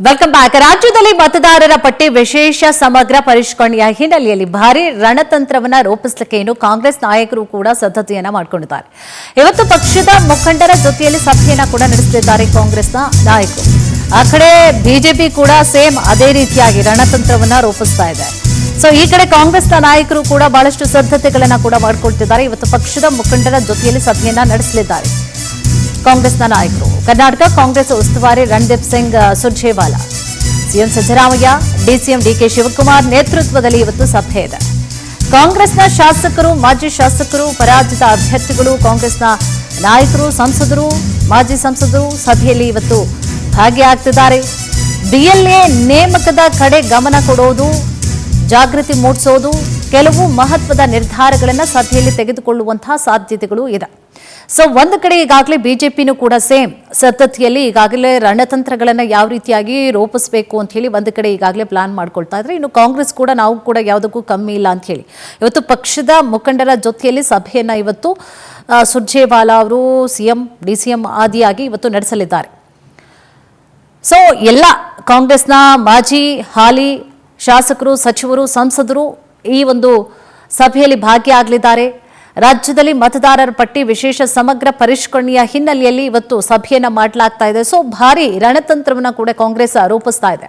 Welcome back. ರಾಜ್ಯದಲ್ಲಿ ಮತದಾರರ ಪಟ್ಟಿ ವಿಶೇಷ ಸಮಗ್ರ ಪರಿಷ್ಕರಣೆಯ ಹಿನ್ನೆಲೆಯಲ್ಲಿ ಭಾರಿ ರಣತಂತ್ರವನ್ನ ರೂಪಿಸಲಿಕ್ಕೆ ಇನ್ನು ಕಾಂಗ್ರೆಸ್ ನಾಯಕರು ಕೂಡ ಸಿದ್ಧತೆಯನ್ನ ಮಾಡಿಕೊಂಡಿದ್ದಾರೆ. ಇವತ್ತು ಪಕ್ಷದ ಮುಖಂಡರ ಜೊತೆಯಲ್ಲಿ ಸಭೆಯನ್ನ ಕೂಡ ನಡೆಸಲಿದ್ದಾರೆ ಕಾಂಗ್ರೆಸ್ನ ನಾಯಕರು. ಆ ಕಡೆ ಬಿಜೆಪಿ ಕೂಡ ಸೇಮ್ ಅದೇ ರೀತಿಯಾಗಿ ರಣತಂತ್ರವನ್ನ ರೂಪಿಸ್ತಾ ಇದೆ. ಸೊ ಈ ಕಡೆ ಕಾಂಗ್ರೆಸ್ನ ನಾಯಕರು ಕೂಡ ಬಹಳಷ್ಟು ಸಿದ್ಧತೆಗಳನ್ನ ಕೂಡ ಮಾಡಿಕೊಳ್ತಿದ್ದಾರೆ. ಇವತ್ತು ಪಕ್ಷದ ಮುಖಂಡರ ಜೊತೆಯಲ್ಲಿ ಸಭೆಯನ್ನ ನಡೆಸಲಿದ್ದಾರೆ ಕಾಂಗ್ರೆಸ್ನ ನಾಯಕರು. ಕರ್ನಾಟಕ ಕಾಂಗ್ರೆಸ್ ಉಸ್ತುವಾರಿ ರಣದೀಪ್ ಸಿಂಗ್ ಸುರ್ಜೇವಾಲಾ, ಸಿಎಂ ಸಿದ್ದರಾಮಯ್ಯ, ಡಿಸಿಎಂ ಡಿಕೆ ಶಿವಕುಮಾರ್ ನೇತೃತ್ವದಲ್ಲಿ ಇವತ್ತು ಸಭೆ ಇದೆ. ಕಾಂಗ್ರೆಸ್ನ ಶಾಸಕರು, ಮಾಜಿ ಶಾಸಕರು, ಪರಾಜಿತ ಅಭ್ಯರ್ಥಿಗಳು, ಕಾಂಗ್ರೆಸ್ನ ನಾಯಕರು, ಸಂಸದರು, ಮಾಜಿ ಸಂಸದರು ಸಭೆಯಲ್ಲಿ ಇವತ್ತು ಭಾಗಿಯಾಗ್ತಿದ್ದಾರೆ. ಬಿಎಲ್ಎ ನೇಮಕದ ಕಡೆ ಗಮನ ಕೊಡೋದು, ಜಾಗೃತಿ ಮೂಡಿಸೋದು, ಕೆಲವು ಮಹತ್ವದ ನಿರ್ಧಾರಗಳನ್ನು ಸಭೆಯಲ್ಲಿ ತೆಗೆದುಕೊಳ್ಳುವಂತಹ ಸಾಧ್ಯತೆಗಳು ಇದೆ. ಸೊ ಒಂದು ಕಡೆ ಈಗಾಗಲೇ ಬಿಜೆಪಿನೂ ಕೂಡ ಸೇಮ್ ಸತತಿಯಲ್ಲಿ ಈಗಾಗಲೇ ರಣತಂತ್ರಗಳನ್ನು ಯಾವ ರೀತಿಯಾಗಿ ರೂಪಿಸಬೇಕು ಅಂತ ಹೇಳಿ ಒಂದು ಕಡೆ ಈಗಾಗಲೇ ಪ್ಲಾನ್ ಮಾಡ್ಕೊಳ್ತಾ ಇದ್ರೆ, ಇನ್ನು ಕಾಂಗ್ರೆಸ್ ಕೂಡ ನಾವು ಕೂಡ ಯಾವುದಕ್ಕೂ ಕಮ್ಮಿ ಇಲ್ಲ ಅಂತ ಹೇಳಿ ಇವತ್ತು ಪಕ್ಷದ ಮುಖಂಡರ ಜೊತೆಯಲ್ಲಿ ಸಭೆಯನ್ನ ಇವತ್ತು ಸುರ್ಜೇವಾಲಾ ಅವರು ಸಿಎಂ ಡಿಸಿಎಂ ಆದಿಯಾಗಿ ಇವತ್ತು ನಡೆಸಲಿದ್ದಾರೆ. ಸೊ ಎಲ್ಲ ಕಾಂಗ್ರೆಸ್ನ ಮಾಜಿ ಹಾಲಿ ಶಾಸಕರು, ಸಚಿವರು, ಸಂಸದರು ಈ ಒಂದು ಸಭೆಯಲ್ಲಿ ಭಾಗಿಯಾಗಲಿದ್ದಾರೆ. ರಾಜ್ಯದಲ್ಲಿ ಮತದಾರರ ಪಟ್ಟಿ ವಿಶೇಷ ಸಮಗ್ರ ಪರಿಷ್ಕರಣೆಯ ಹಿನ್ನೆಲೆಯಲ್ಲಿ ಇವತ್ತು ಸಭೆಯನ್ನ ಮಾಡಲಾಗ್ತಾ ಇದೆ. ಸೊ ಭಾರಿ ರಣತಂತ್ರವನ್ನ ಕೂಡ ಕಾಂಗ್ರೆಸ್ ರೂಪಿಸ್ತಾ ಇದೆ.